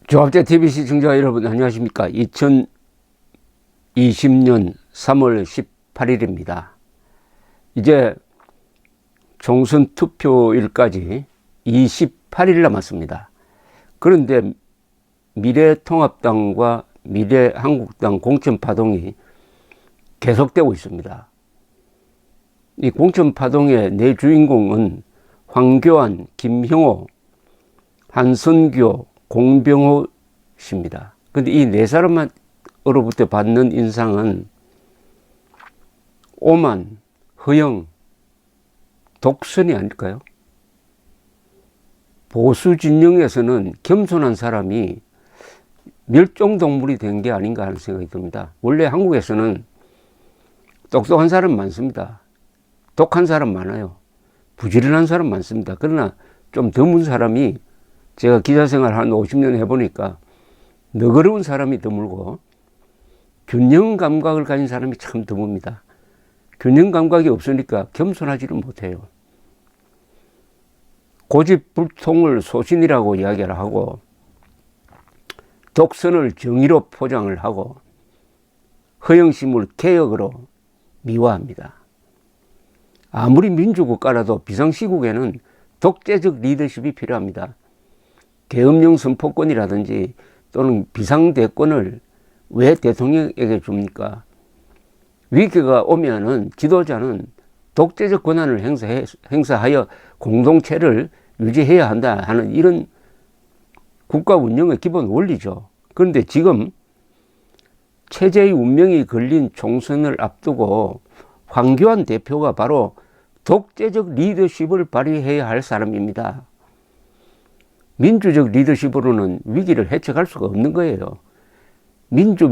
조합재 TV 시청자 여러분 안녕하십니까. 2020년 3월 18일입니다. 이제 총선 투표일까지 28일 남았습니다. 그런데 미래통합당과 미래한국당 공천파동이 계속되고 있습니다. 이 공천파동의 네 주인공은 황교안, 김형호, 한선교, 공병호 씨입니다. 근데 이 네 사람으로부터 받는 인상은 오만, 허영, 독선이 아닐까요? 보수 진영에서는 겸손한 사람이 멸종동물이 된 게 아닌가 하는 생각이 듭니다. 원래 한국에서는 똑똑한 사람 많습니다. 독한 사람 많아요. 부지런한 사람 많습니다. 그러나 좀 드문 사람이, 제가 기자생활 한 50년 해보니까 너그러운 사람이 드물고 균형 감각을 가진 사람이 참 드뭅니다. 균형 감각이 없으니까 겸손하지를 못해요. 고집불통을 소신이라고 이야기를 하고, 독선을 정의로 포장을 하고, 허영심을 개혁으로 미화합니다. 아무리 민주국가라도 비상시국에는 독재적 리더십이 필요합니다. 계엄령 선포권이라든지 또는 비상대권을 왜 대통령에게 줍니까? 위기가 오면은 지도자는 독재적 권한을 행사하여 공동체를 유지해야 한다 하는 이런 국가 운영의 기본 원리죠. 그런데 지금 체제의 운명이 걸린 총선을 앞두고 황교안 대표가 바로 독재적 리더십을 발휘해야 할 사람입니다. 민주적 리더십으로는 위기를 헤쳐갈 수가 없는 거예요. 민주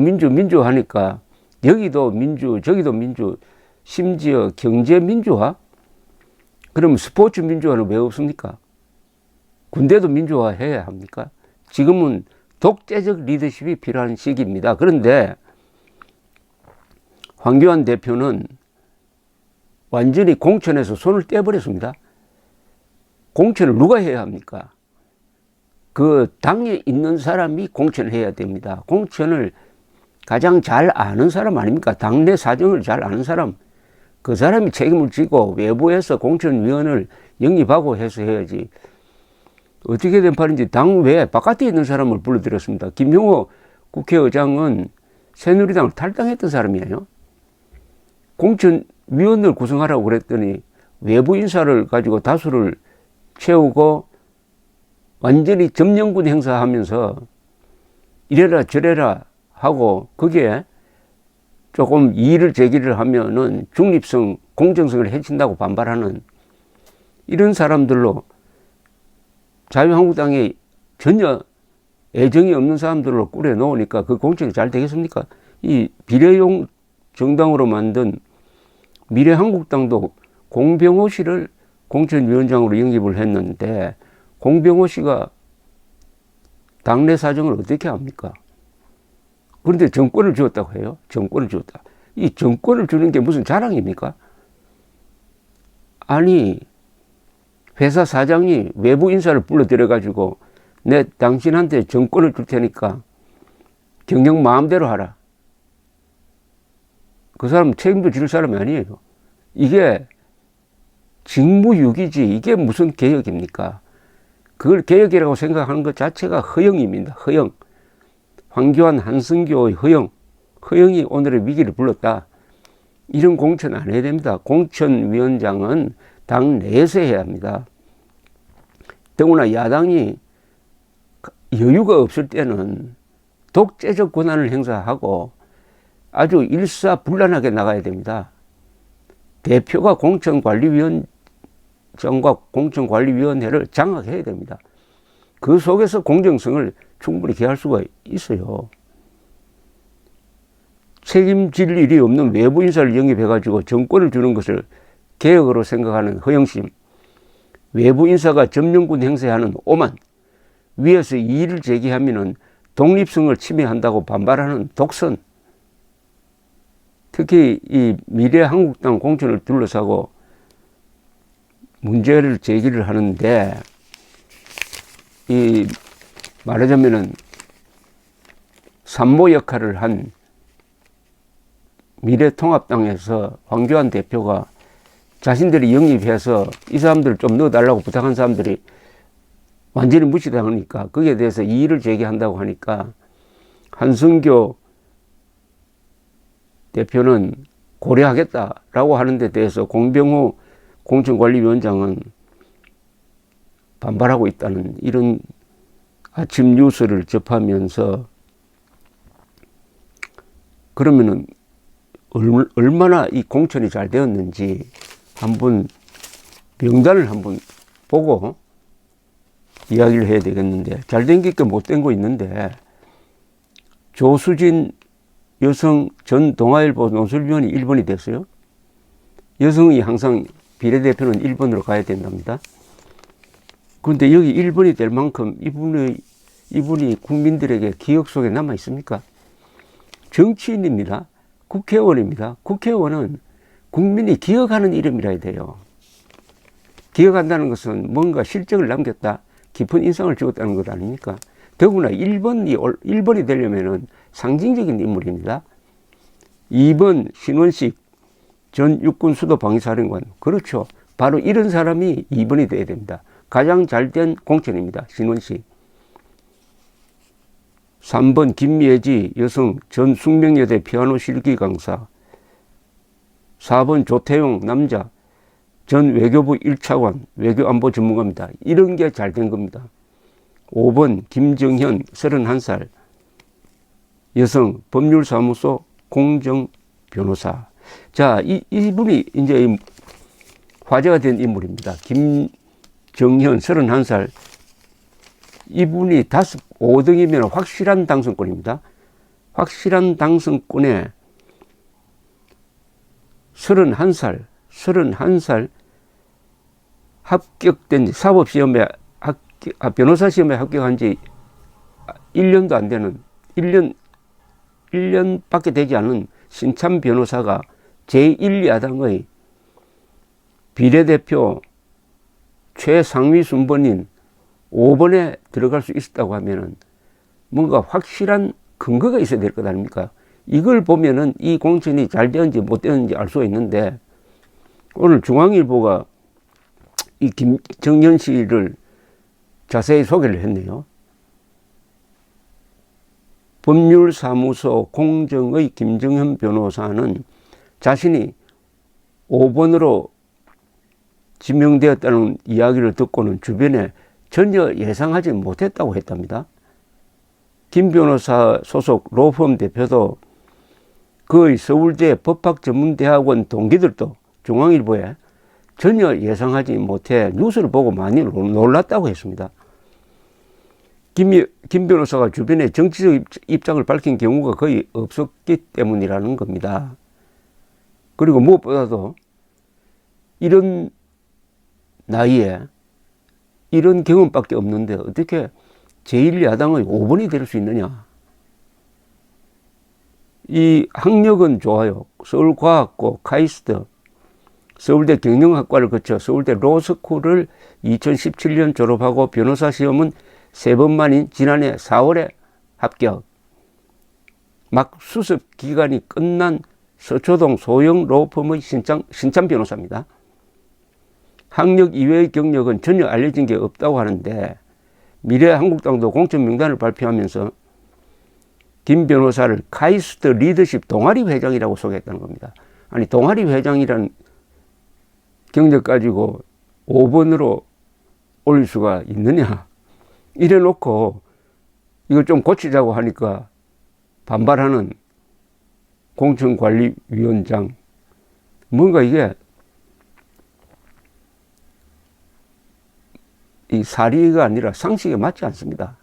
하니까 여기도 민주, 저기도 민주, 심지어 경제 민주화? 그럼 스포츠 민주화는 왜 없습니까? 군대도 민주화해야 합니까? 지금은 독재적 리더십이 필요한 시기입니다. 그런데 황교안 대표는 완전히 공천에서 손을 떼버렸습니다. 공천을 누가 해야 합니까? 그 당에 있는 사람이 공천을 해야 됩니다. 공천을 가장 잘 아는 사람 아닙니까? 당내 사정을 잘 아는 사람. 그 사람이 책임을 지고 외부에서 공천위원을 영입하고 해서 해야지. 어떻게 된 판인지 당 외 바깥에 있는 사람을 불러들였습니다. 김형호 국회의장은 새누리당을 탈당했던 사람이에요. 공천위원을 구성하라고 그랬더니 외부 인사를 가지고 다수를 채우고 완전히 점령군 행사하면서 이래라 저래라 하고, 거기에 조금 이의를 제기를 하면은 중립성, 공정성을 해친다고 반발하는 이런 사람들로, 자유한국당에 전혀 애정이 없는 사람들로 꾸려 놓으니까 그 공천이 잘 되겠습니까? 이 비례용 정당으로 만든 미래한국당도 공병호 씨를 공천위원장으로 영입을 했는데, 공병호 씨가 당내 사정을 어떻게 합니까? 그런데 정권을 주었다고 해요. 정권을 주었다. 이 정권을 주는 게 무슨 자랑입니까? 아니, 회사 사장이 외부 인사를 불러들여 가지고 내 당신한테 정권을 줄 테니까 경영 마음대로 하라. 그 사람 책임도 질 사람이 아니에요. 이게 직무유기지, 이게 무슨 개혁입니까? 그걸 개혁이라고 생각하는 것 자체가 허영입니다. 허영. 황교안, 한선교의 허영. 허영이 오늘의 위기를 불렀다. 이런 공천 안 해야 됩니다. 공천위원장은 당 내에서 해야 합니다. 더구나 야당이 여유가 없을 때는 독재적 권한을 행사하고 아주 일사불란하게 나가야 됩니다. 대표가 공천관리위원장과 공천관리위원회를 장악해야 됩니다. 그 속에서 공정성을 충분히 기할 수가 있어요. 책임질 일이 없는 외부 인사를 영입해가지고 정권을 주는 것을 개혁으로 생각하는 허영심, 외부 인사가 점령군 행세하는 오만, 위에서 이의를 제기하면은 독립성을 침해한다고 반발하는 독선, 특히 이 미래한국당 공천을 둘러싸고 문제를 제기를 하는데, 이 말하자면은 산모 역할을 한 미래통합당에서 황교안 대표가 자신들이 영입해서 이 사람들을 좀 넣어달라고 부탁한 사람들이 완전히 무시당하니까 거기에 대해서 이의를 제기한다고 하니까 한승교 대표는 고려하겠다라고 하는 데 대해서 공병호 공천관리위원장은 반발하고 있다는 이런 아침 뉴스를 접하면서 그러면은 얼마나 이 공천이 잘 되었는지 한번 명단을 한번 보고 이야기를 해야 되겠는데 잘 된 게 있고 못된 거 있는데 조수진 여성 전 동아일보 논설위원이 1번이 됐어요. 여성이 항상 비례대표는 1번으로 가야 된답니다. 그런데 여기 1번이 될 만큼 이분이 국민들에게 기억 속에 남아 있습니까? 정치인입니다. 국회의원입니다. 국회의원은 국민이 기억하는 이름이라야 돼요. 기억한다는 것은 뭔가 실적을 남겼다, 깊은 인상을 주었다는 것 아닙니까? 더구나 1번이 되려면은 상징적인 인물입니다. 2번 신원식 전 육군 수도 방위사령관. 그렇죠. 바로 이런 사람이 2번이 돼야 됩니다. 가장 잘된 공천입니다. 신원식. 3번 김예지 여성 전 숙명여대 피아노 실기 강사. 4번 조태용 남자 전 외교부 1차관 외교안보 전문가입니다. 이런 게 잘 된 겁니다. 5번 김정현 31살 여성 법률사무소 공정변호사. 자, 이분이 이제 화제가 된 인물입니다. 김정현 31살. 이분이 5등이면 확실한 당선권입니다. 확실한 당선권에 31살 합격된 사법시험에 변호사 시험에 합격한 지 1년도 안 되는 1년밖에 되지 않은 신참 변호사가 제1야당의 비례대표 최상위 순번인 5번에 들어갈 수 있었다고 하면은 뭔가 확실한 근거가 있어야 될 것 아닙니까? 이걸 보면은 이 공천이 잘 되었는지 못 되었는지 알 수가 있는데 오늘 중앙일보가 이 김정현 씨를 자세히 소개를 했네요. 법률사무소 공정의 김정현 변호사는 자신이 5번으로 지명되었다는 이야기를 듣고는 주변에 전혀 예상하지 못했다고 했답니다. 김 변호사 소속 로펌 대표도 그의 서울대 법학전문대학원 동기들도 중앙일보에 전혀 예상하지 못해 뉴스를 보고 많이 놀랐다고 했습니다. 김 변호사가 주변에 정치적 입장을 밝힌 경우가 거의 없었기 때문이라는 겁니다. 그리고 무엇보다도 이런 나이에 이런 경험밖에 없는데 어떻게 제1야당의 5번이 될 수 있느냐. 이 학력은 좋아요. 서울과학고, 카이스트, 서울대 경영학과를 거쳐 서울대 로스쿨을 2017년 졸업하고 변호사 시험은 3번 만인 지난해 4월에 합격. 막 수습 기간이 끝난 서초동 소형 로펌의 신참 변호사입니다. 학력 이외의 경력은 전혀 알려진 게 없다고 하는데 미래한국당도 공천 명단을 발표하면서 김 변호사를 카이스트 리더십 동아리 회장이라고 소개했다는 겁니다. 아니 동아리 회장이란 경력 가지고 5번으로 올릴 수가 있느냐. 이래 놓고 이걸 좀 고치자고 하니까 반발하는 공천관리위원장. 뭔가 이게 이 사리가 아니라 상식에 맞지 않습니다.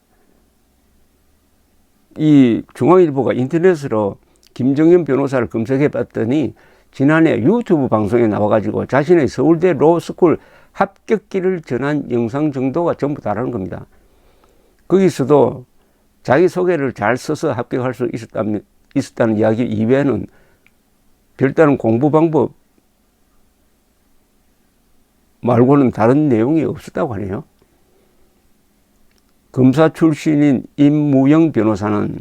이 중앙일보가 인터넷으로 김정현 변호사를 검색해 봤더니 지난해 유튜브 방송에 나와가지고 자신의 서울대 로스쿨 합격기를 전한 영상 정도가 전부 다라는 겁니다. 거기서도 자기 소개를 잘 써서 합격할 수 있었다는 이야기 이외에는 별다른 공부 방법 말고는 다른 내용이 없었다고 하네요. 검사 출신인 임무영 변호사는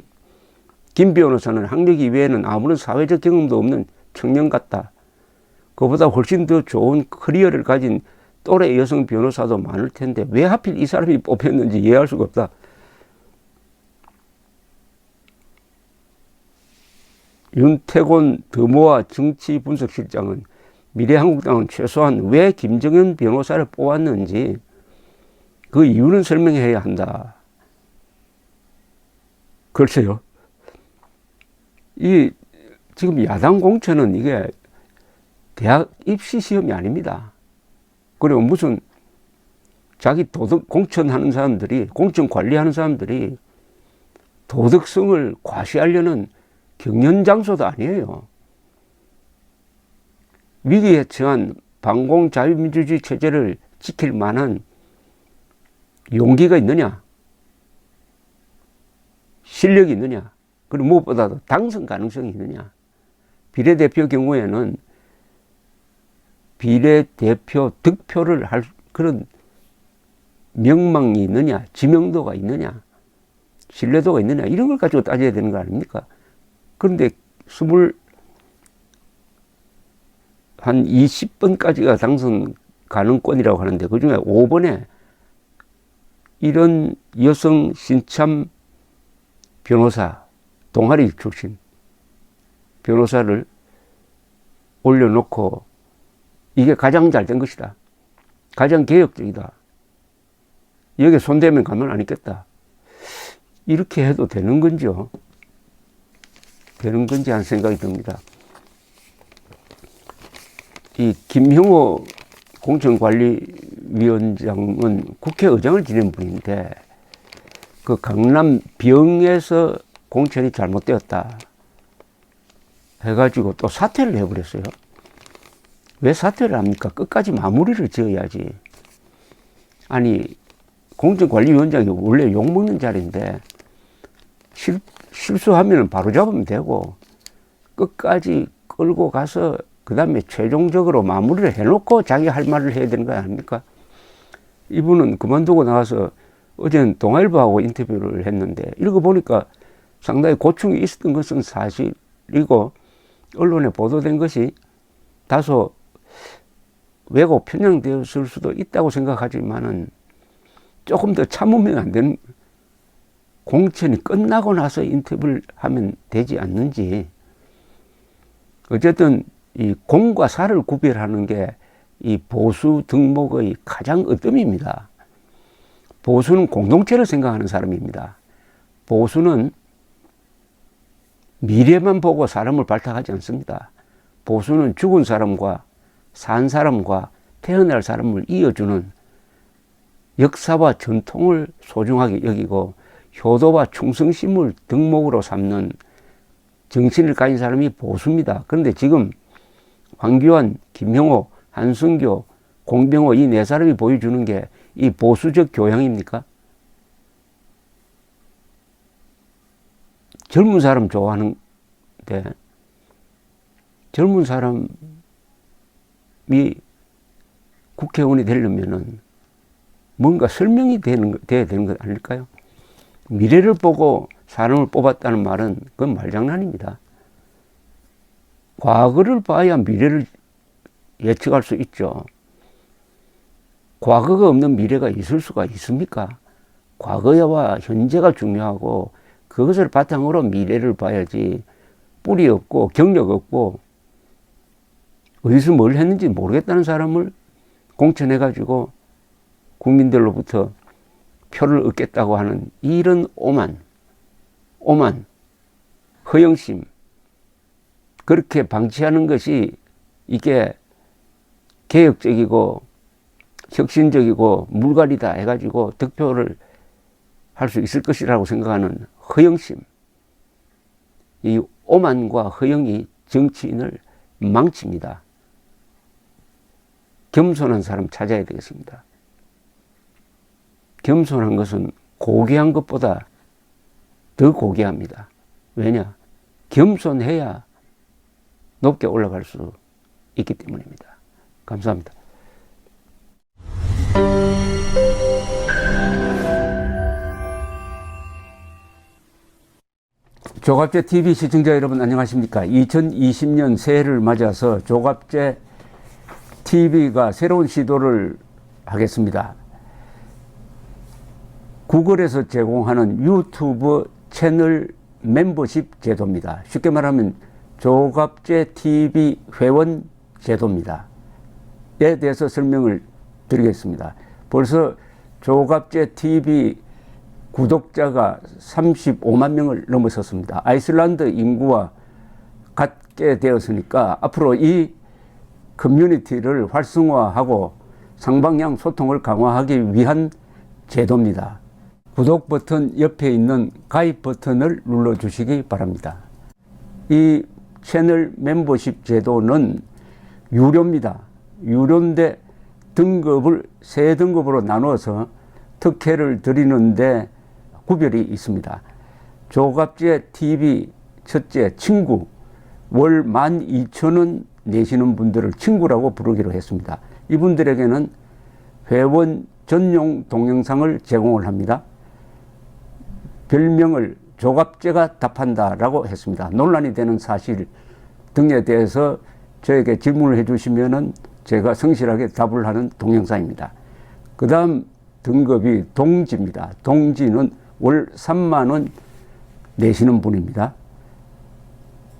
김 변호사는 학력 이외에는 아무런 사회적 경험도 없는 청년 같다. 그보다 훨씬 더 좋은 커리어를 가진 또래 여성 변호사도 많을 텐데 왜 하필 이 사람이 뽑혔는지 이해할 수가 없다. 윤태곤 더모아 정치분석실장은 미래한국당은 최소한 왜 김정현 변호사를 뽑았는지 그 이유는 설명해야 한다. 글쎄요. 이 지금 야당 공천은 이게 대학 입시 시험이 아닙니다. 그리고 무슨 자기 도덕 공천하는 사람들이, 공천 관리하는 사람들이 도덕성을 과시하려는 경연 장소도 아니에요. 위기에 처한 반공 자유민주주의 체제를 지킬 만한 용기가 있느냐, 실력이 있느냐, 그리고 무엇보다도 당선 가능성이 있느냐. 비례대표 경우에는 비례대표 득표를 할 그런 명망이 있느냐, 지명도가 있느냐, 신뢰도가 있느냐, 이런 걸 가지고 따져야 되는 거 아닙니까? 그런데 한 20번까지가 당선 가능권이라고 하는데 그 중에 5번에 이런 여성 신참 변호사, 동아리 출신 변호사를 올려놓고 이게 가장 잘된 것이다. 가장 개혁적이다. 여기에 손대면 가만 안 있겠다. 이렇게 해도 되는 건지요? 되는 건지 하는 생각이 듭니다. 이 김형호 공천관리위원장은 국회의장을 지낸 분인데 그 강남 병에서 공천이 잘못되었다 해가지고 또 사퇴를 해버렸어요. 왜 사퇴를 합니까? 끝까지 마무리를 지어야지. 아니 공천관리위원장이 원래 욕먹는 자리인데 실수하면 바로 잡으면 되고 끝까지 끌고 가서 그 다음에 최종적으로 마무리를 해놓고 자기 할 말을 해야 되는 거 아닙니까? 이분은 그만두고 나와서 어제는 동아일보하고 인터뷰를 했는데 읽어보니까 상당히 고충이 있었던 것은 사실이고 언론에 보도된 것이 다소 왜곡 편향되었을 수도 있다고 생각하지만은 조금 더 참으면 안 되는, 공천이 끝나고 나서 인터뷰를 하면 되지 않는지. 어쨌든 이 공과 사를 구별하는 게 이 보수 덕목의 가장 으뜸입니다. 보수는 공동체를 생각하는 사람입니다. 보수는 미래만 보고 사람을 발탁하지 않습니다. 보수는 죽은 사람과 산 사람과 태어날 사람을 이어주는 역사와 전통을 소중하게 여기고 효도와 충성심을 덕목으로 삼는 정신을 가진 사람이 보수입니다. 그런데 지금 황교안, 김형호, 한승교, 공병호 이 네 사람이 보여주는 게 이 보수적 교양입니까? 젊은 사람 좋아하는데 젊은 사람이 국회의원이 되려면은 뭔가 설명이 돼야 되는 것 아닐까요? 미래를 보고 사람을 뽑았다는 말은 그건 말장난입니다. 과거를 봐야 미래를 예측할 수 있죠. 과거가 없는 미래가 있을 수가 있습니까? 과거와 현재가 중요하고 그것을 바탕으로 미래를 봐야지 뿌리 없고 경력 없고 어디서 뭘 했는지 모르겠다는 사람을 공천해가지고 국민들로부터 표를 얻겠다고 하는 이런 오만, 허영심, 그렇게 방치하는 것이 이게 개혁적이고 혁신적이고 물갈이다 해가지고 득표를 할 수 있을 것이라고 생각하는 허영심, 이 오만과 허영이 정치인을 망칩니다. 겸손한 사람 찾아야 되겠습니다. 겸손한 것은 고귀한 것보다 더 고귀합니다. 왜냐? 겸손해야 높게 올라갈 수 있기 때문입니다. 감사합니다. 조갑제 TV 시청자 여러분 안녕하십니까? 2020년 새해를 맞아서 조갑제 TV가 새로운 시도를 하겠습니다. 구글에서 제공하는 유튜브 채널 멤버십 제도입니다. 쉽게 말하면 조갑제 TV 회원 제도입니다. 에 대해서 설명을 드리겠습니다. 벌써 조갑제 TV 구독자가 35만 명을 넘어섰습니다. 아이슬란드 인구와 같게 되었으니까 앞으로 이 커뮤니티를 활성화하고 상방향 소통을 강화하기 위한 제도입니다. 구독 버튼 옆에 있는 가입 버튼을 눌러주시기 바랍니다. 이 채널 멤버십 제도는 유료입니다. 유료인데 등급을 세 등급으로 나누어서 특혜를 드리는데 구별이 있습니다. 조갑제 TV 첫째 친구, 월 12,000원 내시는 분들을 친구라고 부르기로 했습니다. 이분들에게는 회원 전용 동영상을 제공을 합니다. 별명을 조갑제가 답한다라고 했습니다. 논란이 되는 사실 등에 대해서 저에게 질문을 해주시면은 제가 성실하게 답을 하는 동영상입니다. 그 다음 등급이 동지입니다. 동지는 월 3만 원 내시는 분입니다.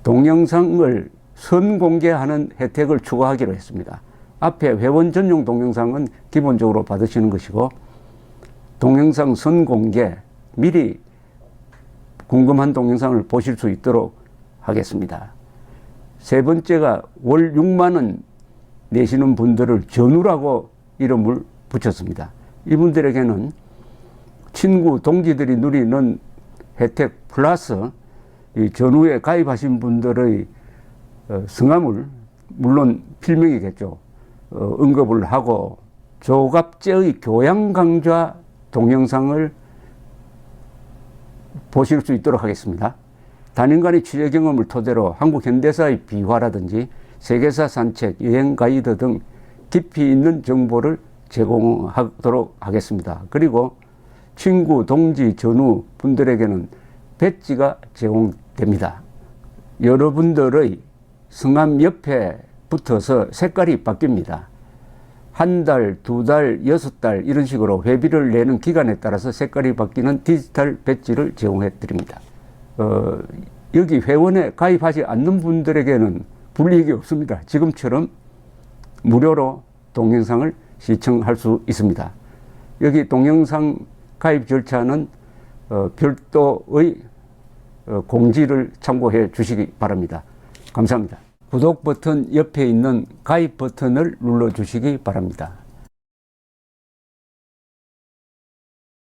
동영상을 선공개하는 혜택을 추가하기로 했습니다. 앞에 회원 전용 동영상은 기본적으로 받으시는 것이고, 동영상 선공개, 미리 궁금한 동영상을 보실 수 있도록 하겠습니다. 세 번째가 월 6만 원 내시는 분들을 전우라고 이름을 붙였습니다. 이분들에게는 친구, 동지들이 누리는 혜택 플러스 이 전우에 가입하신 분들의 성함을, 물론 필명이겠죠, 언급을 하고 조갑제의 교양 강좌 동영상을 보실 수 있도록 하겠습니다. 단연간의 취재 경험을 토대로 한국 현대사의 비화라든지 세계사 산책, 여행 가이드 등 깊이 있는 정보를 제공하도록 하겠습니다. 그리고 친구, 동지, 전우 분들에게는 배지가 제공됩니다. 여러분들의 성함 옆에 붙어서 색깔이 바뀝니다. 한 달, 두 달, 6달 이런 식으로 회비를 내는 기간에 따라서 색깔이 바뀌는 디지털 배지를 제공해 드립니다. 여기 회원에 가입하지 않는 분들에게는 불이익이 없습니다. 지금처럼 무료로 동영상을 시청할 수 있습니다. 여기 동영상 가입 절차는 별도의 공지를 참고해 주시기 바랍니다. 감사합니다. 구독 버튼 옆에 있는 가입 버튼을 눌러 주시기 바랍니다.